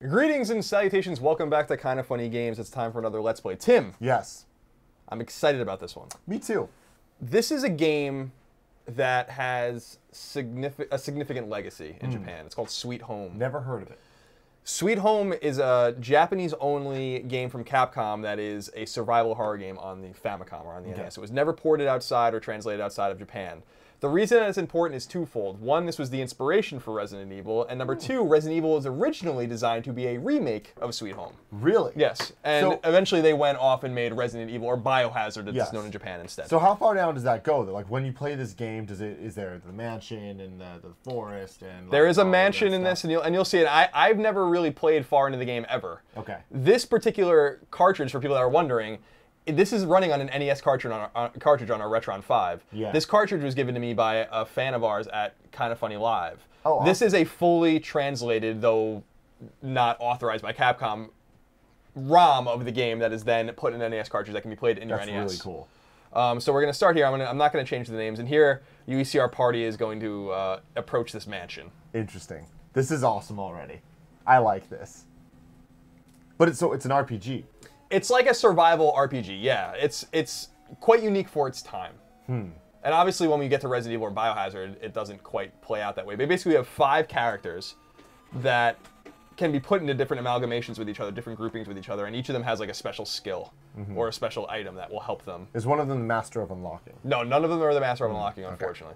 Greetings and salutations. Welcome back to Kinda Funny Games. It's time for another Let's Play. Tim. Yes. I'm excited about this one. Me too. This is a game that has a significant legacy in Japan. It's called Sweet Home. Never heard of it. Sweet Home is a Japanese-only game from Capcom that is a survival horror game on the Famicom or on the NES. It was never ported outside or translated outside of Japan. The reason that it's important is twofold. One, this was the inspiration for Resident Evil, and number two, Resident Evil was originally designed to be a remake of Sweet Home. Really? Yes, and eventually they went off and made Resident Evil, or Biohazard, as it's known in Japan instead. So how far down does that go? Like when you play this game, is there the mansion and the forest and? There is a mansion in this, and you'll see it. I've never really played far into the game ever. Okay. This particular cartridge, for people that are wondering, this is running on an NES cartridge on our Retron 5. Yeah. This cartridge was given to me by a fan of ours at Kinda Funny Live. Oh, awesome. This is a fully translated, though not authorized by Capcom, ROM of the game that is then put in an NES cartridge that can be played in your NES. That's really cool. So we're going to start here. I'm not going to change the names. And here, you see our party is going to approach this mansion. Interesting. This is awesome already. I like this. But it's an RPG. It's like a survival RPG, yeah. It's quite unique for its time. And obviously when we get to Resident Evil or Biohazard, it doesn't quite play out that way. But basically we have 5 characters that can be put into different amalgamations with each other, different groupings with each other, and each of them has like a special skill or a special item that will help them. Is one of them the Master of Unlocking? No, none of them are the Master of Unlocking, unfortunately.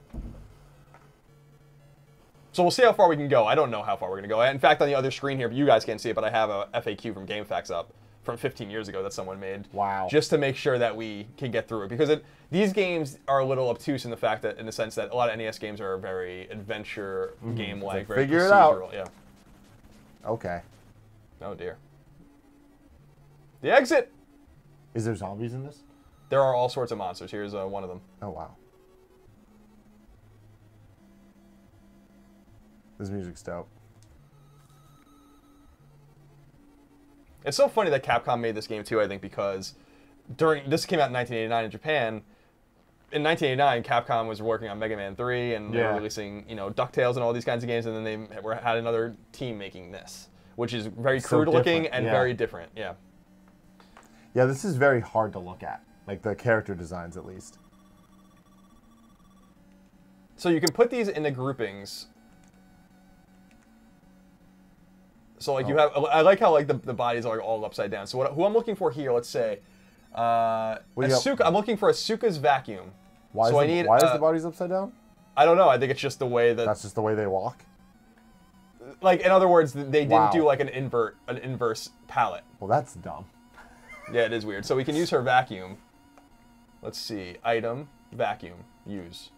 So we'll see how far we can go. I don't know how far we're going to go. In fact, on the other screen here, you guys can't see it, but I have a FAQ from GameFAQs up from 15 years ago that someone made. Wow. Just to make sure that we can get through it. Because these games are a little obtuse in the sense that a lot of NES games are very adventure game-like, very figure procedural. it out. Yeah. Okay. Oh dear. The exit! Is there zombies in this? There are all sorts of monsters. Here's one of them. Oh, wow. This music's dope. It's so funny that Capcom made this game too, I think, because this came out in 1989 in Japan. In 1989, Capcom was working on Mega Man 3 and they were releasing, DuckTales and all these kinds of games, and then they had another team making this, which is very crude looking and very different. Yeah. Yeah, this is very hard to look at, like the character designs at least. So you can put these into groupings. So like you have, I like how like the bodies are all upside down. So who I'm looking for here, let's say, Asuka. I'm looking for Asuka's vacuum. Why is the bodies upside down? I don't know. I think it's just the way that. That's just the way they walk. Like in other words, they didn't do like an inverse palette. Well, that's dumb. Yeah, it is weird. So we can use her vacuum. Let's see, item, vacuum, use.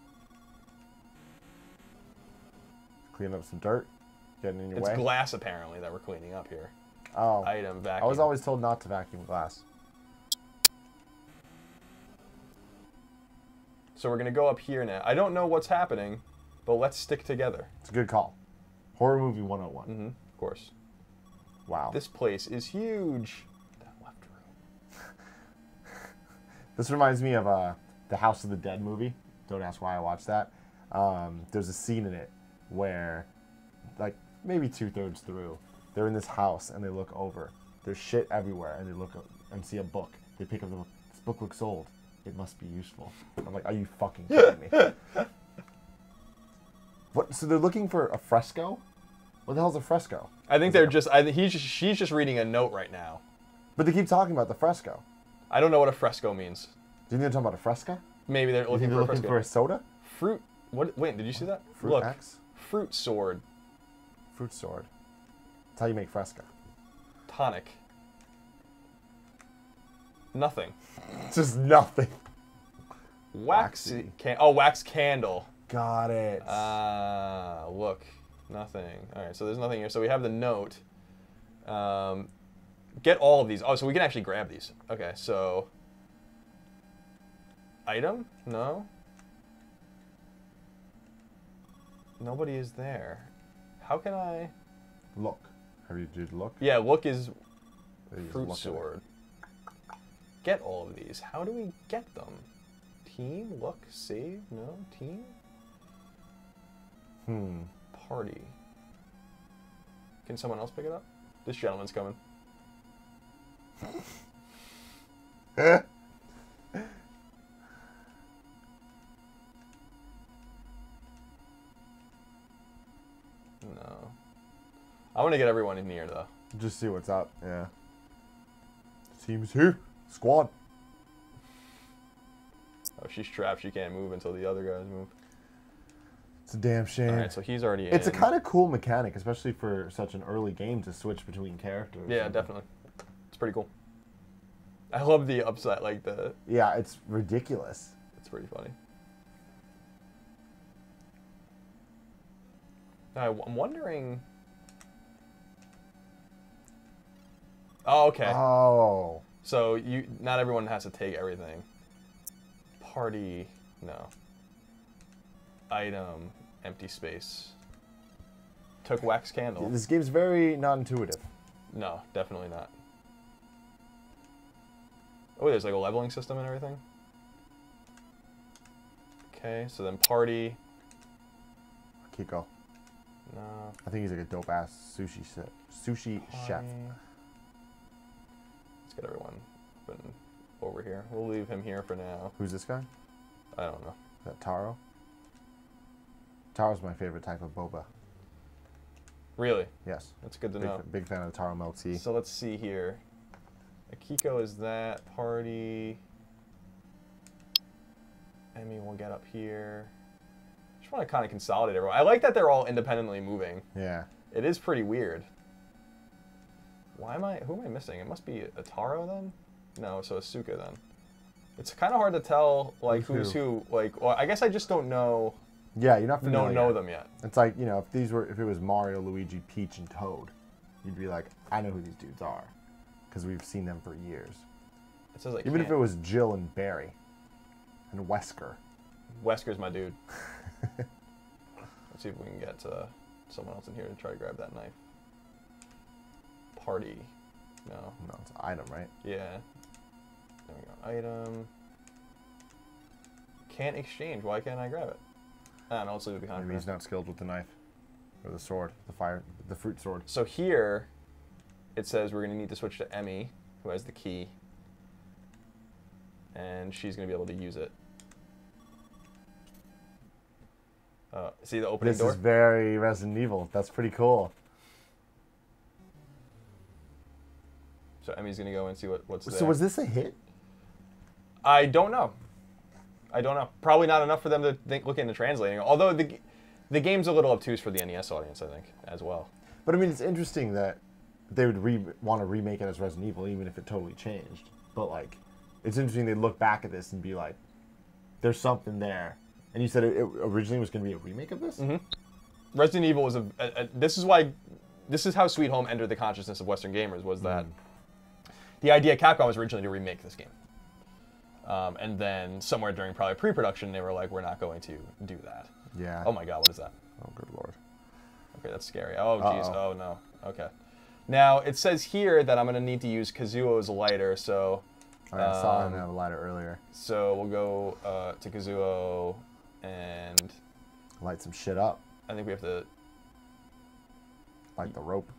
Clean up some dirt. Getting in your way. It's glass, apparently, that we're cleaning up here. Oh. Item, vacuum. I was always told not to vacuum glass. So we're going to go up here now. I don't know what's happening, but let's stick together. It's a good call. Horror movie 101. Of course. Wow. This place is huge. That left room. This reminds me of the House of the Dead movie. Don't ask why I watched that. There's a scene in it where, like, maybe 2/3 through, they're in this house and they look over. There's shit everywhere and they look up and see a book. They pick up the book. This book looks old. It must be useful. I'm like, are you fucking kidding me? What? So they're looking for a fresco? What the hell's a fresco? I think she's just reading a note right now. But they keep talking about the fresco. I don't know what a fresco means. Do you think they're talking about a fresca? Maybe they're looking for a fresco. For a soda? Fruit. What? Wait, did you see that? Fruit Look. axe? Fruit sword. Fruit sword. That's how you make fresca. Tonic. Nothing. Just nothing. Waxy. Wax candle. Got it. Look. Nothing. All right, so there's nothing here. So we have the note. Get all of these. Oh, so we can actually grab these. Okay, so... Item? No? Nobody is there. How can I... Look. Have you did look? Yeah, look is fruit look sword. Get all of these. How do we get them? Team? Look? Save? No? Team? Party. Can someone else pick it up? This gentleman's coming. No. I want to get everyone in here, though. Just see what's up, yeah. Team's here. Squad. Oh, she's trapped. She can't move until the other guys move. It's a damn shame. All right, so he's already in. It's a kind of cool mechanic, especially for such an early game to switch between characters. Yeah, definitely. It's pretty cool. I love the upside, like the... Yeah, it's ridiculous. It's pretty funny. I'm wondering... Oh, okay. Oh. So not everyone has to take everything. Party, no. Item, empty space. Took wax candle. This game's very non-intuitive. No, definitely not. Oh, there's like a leveling system and everything. Okay, so then party. Kiko. No. I think he's like a dope-ass sushi chef. Let's get everyone over here. We'll leave him here for now. Who's this guy? I don't know. Is that Taro? Taro's my favorite type of boba. Really? Yes. That's good to know. Big fan of the Taro milk tea. So let's see here. Akiko is that. Party. Emmy will get up here. Just want to kind of consolidate everyone. I like that they're all independently moving. Yeah. It is pretty weird. Who am I missing? It must be a Taro then? No, so Asuka then. It's kind of hard to tell like who's who. Like, well, I guess I just don't know. Yeah, you're not familiar. Don't know them yet. It's like, you know, if it was Mario, Luigi, Peach, and Toad, you'd be like, I know who these dudes are, because we've seen them for years. It says even if it was Jill and Barry, and Wesker. Wesker's my dude. Let's see if we can get someone else in here to try to grab that knife. Party. No. No, it's an item, right? Yeah. There we go. Item. Can't exchange. Why can't I grab it? I don't know. Let's leave it behind. Maybe he's not skilled with the knife. Or the sword. The fruit sword. So here, it says we're going to need to switch to Emmy, who has the key. And she's going to be able to use it. See the opening door? This is very Resident Evil. That's pretty cool. So Emmy's going to go and see what's there. So was this a hit? I don't know. Probably not enough for them to look into translating. Although the game's a little obtuse for the NES audience, I think, as well. But I mean, it's interesting that they would want to remake it as Resident Evil, even if it totally changed. But like, it's interesting they look back at this and be like, "There's something there." And you said it originally was going to be a remake of this? Mm-hmm. Resident Evil was this is how Sweet Home entered the consciousness of Western gamers, was that the idea Capcom was originally to remake this game. And then somewhere during probably pre-production, they were like, we're not going to do that. Yeah. Oh my god, what is that? Oh, good lord. Okay, that's scary. Oh, jeez. Oh, no. Okay. Now, it says here that I'm going to need to use Kazuo's lighter, so... I saw him have a lighter earlier. So we'll go to Kazuo and... Light some shit up. I think we have to... Like the rope.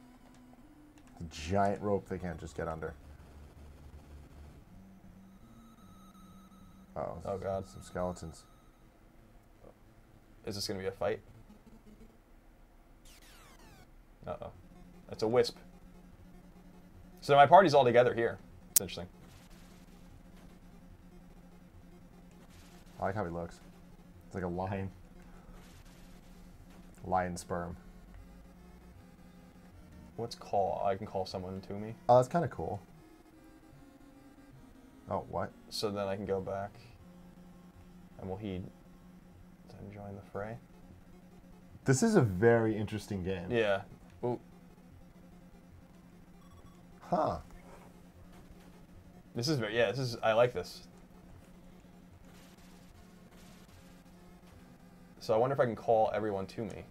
The giant rope they can't just get under. Oh god. Some skeletons. Is this going to be a fight? Uh-oh. That's a wisp. So my party's all together here. It's interesting. I like how he looks. It's like a lion. Lion sperm. What's call? I can call someone to me. Oh, that's kind of cool. Oh, what? So then I can go back. And will he then join the fray? This is a very interesting game. Yeah. Ooh. Huh. This is very, yeah, I like this. So I wonder if I can call everyone to me.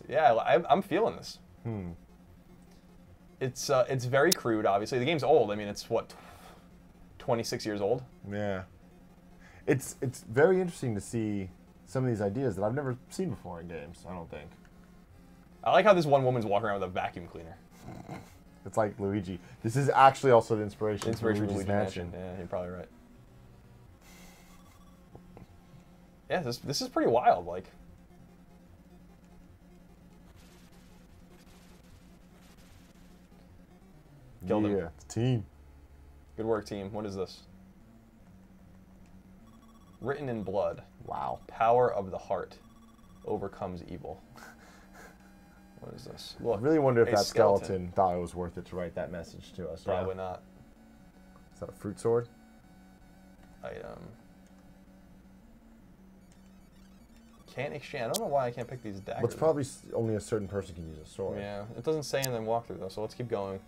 Yeah, I'm feeling this. It's very crude, obviously. The game's old. I mean, it's what, 26 years old? Yeah. It's very interesting to see some of these ideas that I've never seen before in games, I don't think. I like how this one woman's walking around with a vacuum cleaner. It's like Luigi. This is actually also the inspiration for For Luigi's Mansion. Yeah, you're probably right. Yeah, this is pretty wild, like. Killed him. Yeah, it's a team. Good work, team. What is this? Written in blood. Wow. Power of the heart overcomes evil. What is this? Look, I really wonder if a that skeleton thought it was worth it to write that message to us. Probably not. Is that a fruit sword? Item. Can't exchange. I don't know why I can't pick these daggers. But it's probably only a certain person can use a sword. Yeah, it doesn't say in the walkthrough though, so let's keep going.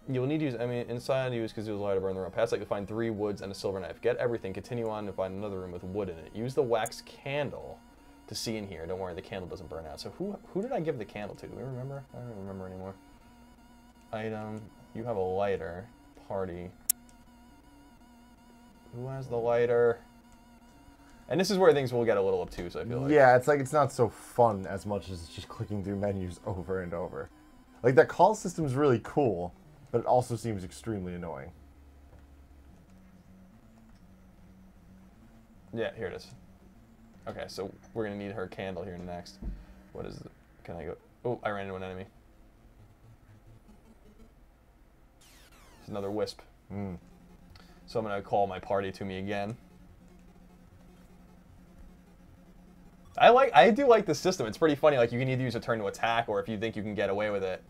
You'll need to use, inside use because it was light to burn the room. Past like to find 3 woods and a silver knife. Get everything, continue on and find another room with wood in it. Use the wax candle to see in here. Don't worry, the candle doesn't burn out. So who did I give the candle to? Do we remember? I don't remember anymore. Item, you have a lighter. Party. Who has the lighter? And this is where things will get a little obtuse, I feel like. Yeah, it's like it's not so fun as much as just clicking through menus over and over. Like, that call system is really cool, but it also seems extremely annoying. Yeah, here it is. Okay, so we're going to need her candle here next. What is it? Can I go? Oh, I ran into an enemy. It's another wisp. Mm. So I'm going to call my party to me again. I do like the system. It's pretty funny. Like, you can either use a turn to attack, or if you think you can get away with it,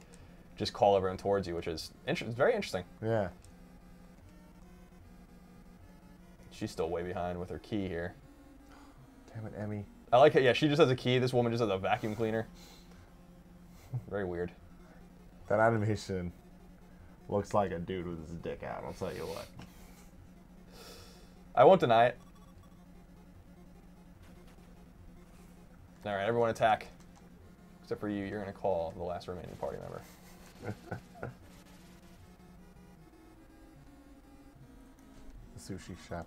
just call everyone towards you, which is it's very interesting. Yeah. She's still way behind with her key here. Damn it, Emmy. I like it. Yeah, she just has a key. This woman just has a vacuum cleaner. Very weird. That animation looks like a dude with his dick out, I'll tell you what. I won't deny it. All right, everyone attack. Except for you. You're going to call the last remaining party member. The sushi chef.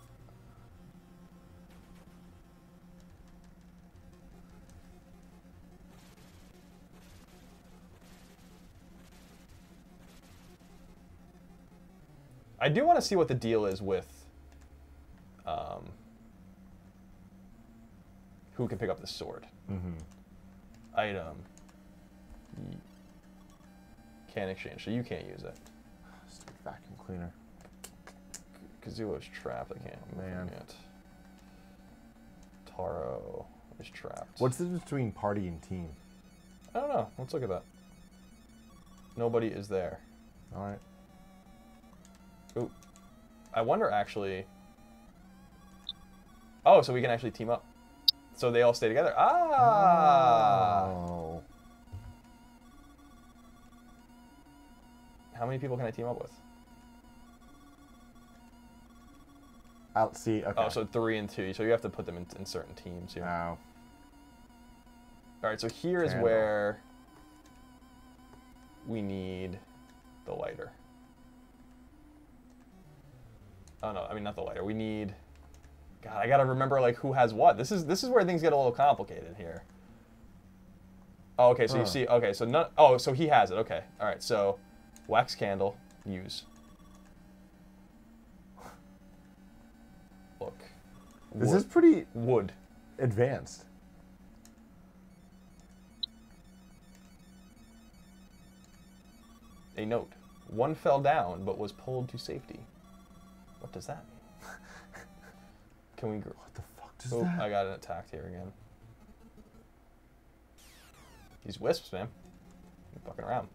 I do want to see what the deal is with who can pick up the sword. Mm-hmm. Item. Can't exchange, so you can't use it. Stupid vacuum cleaner. Kazuo's trapped. I can't Man. yet. Taro is trapped. What's the difference between party and team? I don't know. Let's look at that. Nobody is there. All right. Ooh. I wonder actually. Oh, so we can actually team up. So they all stay together. Ah! Oh. How many people can I team up with? I'll see. Okay. Oh, so 3 and 2. So you have to put them in certain teams here. Wow. All right, so here is where we need the lighter. Oh no, I mean not the lighter. We need. God, I gotta remember like who has what. This is where things get a little complicated here. Oh, okay, so you see. Okay, so none. Oh, so he has it. Okay, all right. So, wax candle, use. Look. This is pretty wood. advanced. A note. One fell down, but was pulled to safety. What does that mean? Can we... What the fuck does oh, that? I got attacked here again. These wisps, man. They're fucking around.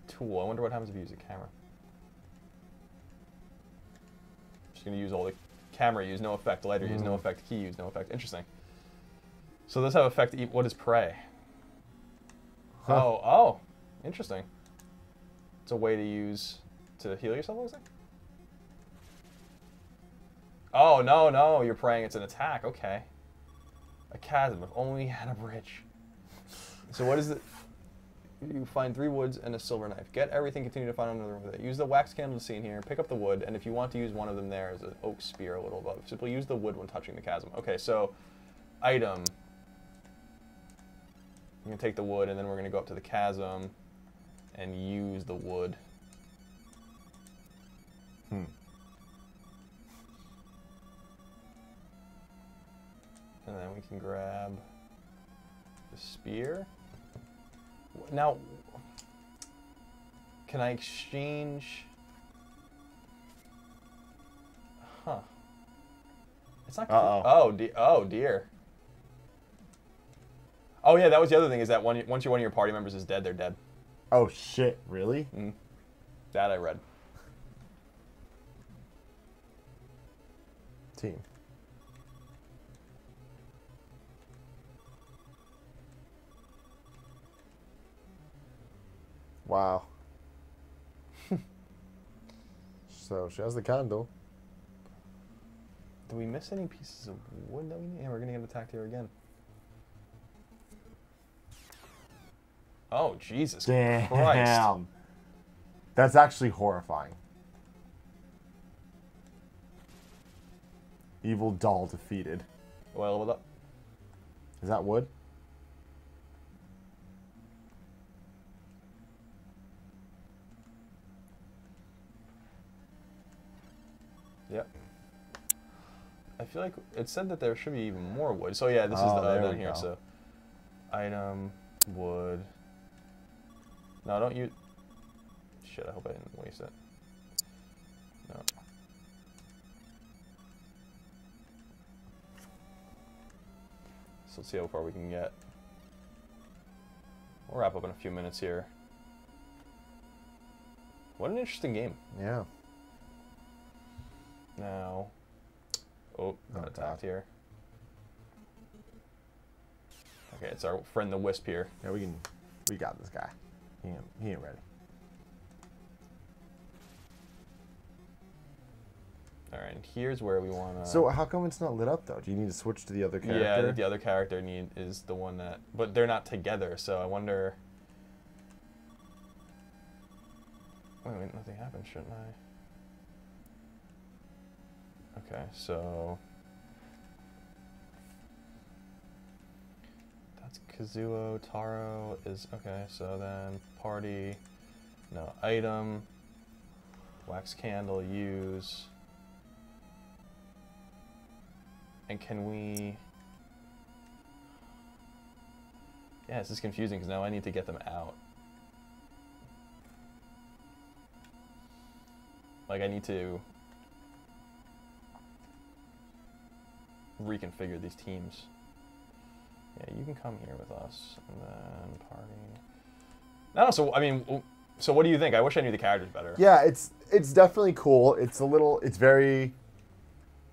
Tool. I wonder what happens if you use a camera. Just gonna use all the camera use no effect, lighter use no effect, key use no effect. Interesting. So does have effect. What is prey? Huh. Oh, interesting. It's a way to use to heal yourself, looks like. Oh no, you're praying it's an attack. Okay. A chasm. If only we had a bridge. So what is it? You find 3 woods and a silver knife. Get everything, continue to find another room with it. Use the wax candle to see in here, pick up the wood, and if you want to use one of them there as an oak spear a little above. Simply use the wood when touching the chasm. Okay, so item. I'm going to take the wood, and then we're going to go up to the chasm and use the wood. And then we can grab the spear. Now, can I exchange? Huh. It's not. Oh dear. Oh yeah, that was the other thing. Is that once one of your party members is dead, they're dead. Oh shit! Really? That I read. Team. Wow. So she has the candle. Do we miss any pieces of wood that we need? Yeah, we're gonna get attacked here again. Oh Jesus Christ! That's actually horrifying. Evil doll defeated. Well, leveled up. Is that wood? Yep. I feel like it said that there should be even more wood. So yeah, this is the down here. So item, wood. No, don't use. Shit, I hope I didn't waste it. No. So let's see how far we can get. We'll wrap up in a few minutes here. What an interesting game. Yeah. Now, got attacked here. Okay, it's our friend the Wisp here. Yeah, we got this guy. He ain't ready. All right, and here's where we want to. So how come it's not lit up though? Do you need to switch to the other character? Yeah, the other character is the one that, but they're not together. So I wonder. Wait, nothing happened, shouldn't I? Okay, so that's Kazuo. Taro is okay. So then party, no item, wax candle use, and can we? Yeah, this is confusing because now I need to get them out. Like I need to reconfigure these teams. Yeah, you can come here with us, and then party. No, so I mean, so what do you think? I wish I knew the characters better. Yeah, it's definitely cool. It's very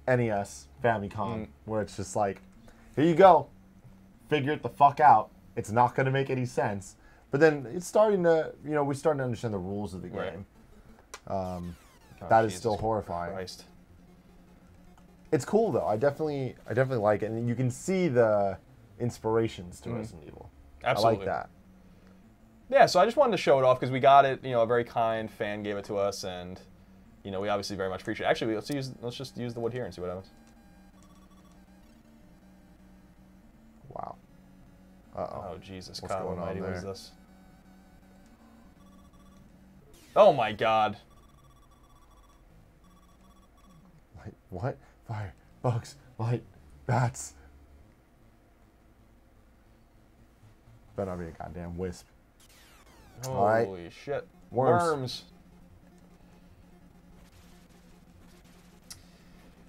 NES Famicom, where it's just like, here you go, figure it the fuck out. It's not going to make any sense, but then it's starting to, we're starting to understand the rules of the game. Right. That is still horrifying. Christ. It's cool though. I definitely like it, and you can see the inspirations to Resident Evil. Absolutely. I like that. Yeah, so I just wanted to show it off because we got it. A very kind fan gave it to us, and we obviously very much appreciate it. Actually, let's just use the wood here and see what happens. Wow. Uh-oh. Oh Jesus, What's God going on Almighty, what there? is this? Oh my God. Light, what? Fire, bugs, light, bats. Better not be a goddamn wisp. Holy shit. Worms.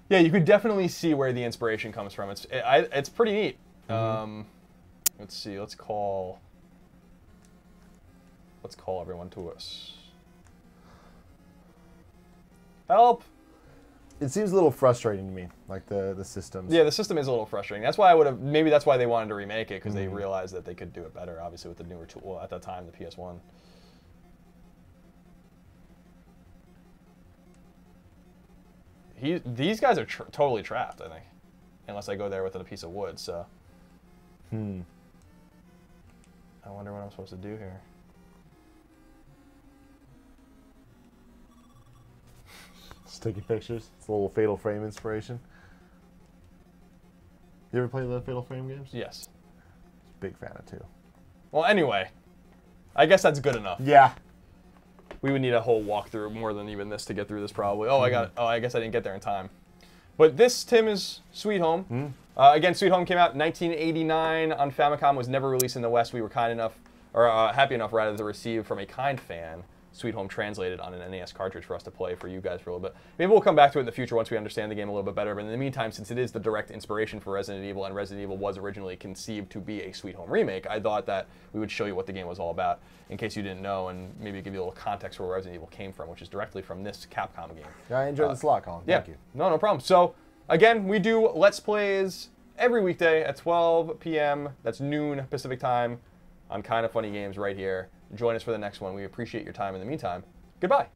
Yeah, you could definitely see where the inspiration comes from. It's pretty neat. Let's see. Let's call everyone to us. Help! It seems a little frustrating to me, like the systems. Yeah, the system is a little frustrating. That's why maybe that's why they wanted to remake it, because they realized that they could do it better, obviously, with the newer tool. Well, at that time, the PS1. These guys are totally trapped, I think. Unless I go there with a piece of wood, so. I wonder what I'm supposed to do here. Just taking pictures. It's a little Fatal Frame inspiration. You ever play the Fatal Frame games? Yes. Big fan of 2. Well, anyway, I guess that's good enough. Yeah. We would need a whole walkthrough, more than even this, to get through this probably. Oh, I guess I didn't get there in time. But this, Tim, is Sweet Home. Again, Sweet Home came out in 1989 on Famicom. Was never released in the West. We were kind enough, or happy enough rather, to receive from a kind fan Sweet Home translated on an NES cartridge for us to play for you guys for a little bit. Maybe we'll come back to it in the future once we understand the game a little bit better. But in the meantime, since it is the direct inspiration for Resident Evil, and Resident Evil was originally conceived to be a Sweet Home remake, I thought that we would show you what the game was all about, in case you didn't know, and maybe give you a little context where Resident Evil came from, which is directly from this Capcom game. Yeah, I enjoyed this a lot, Colin. Thank you. No problem. So, again, we do Let's Plays every weekday at 12 p.m. That's noon Pacific time on Kinda Funny Games right here. Join us for the next one. We appreciate your time in the meantime. Goodbye.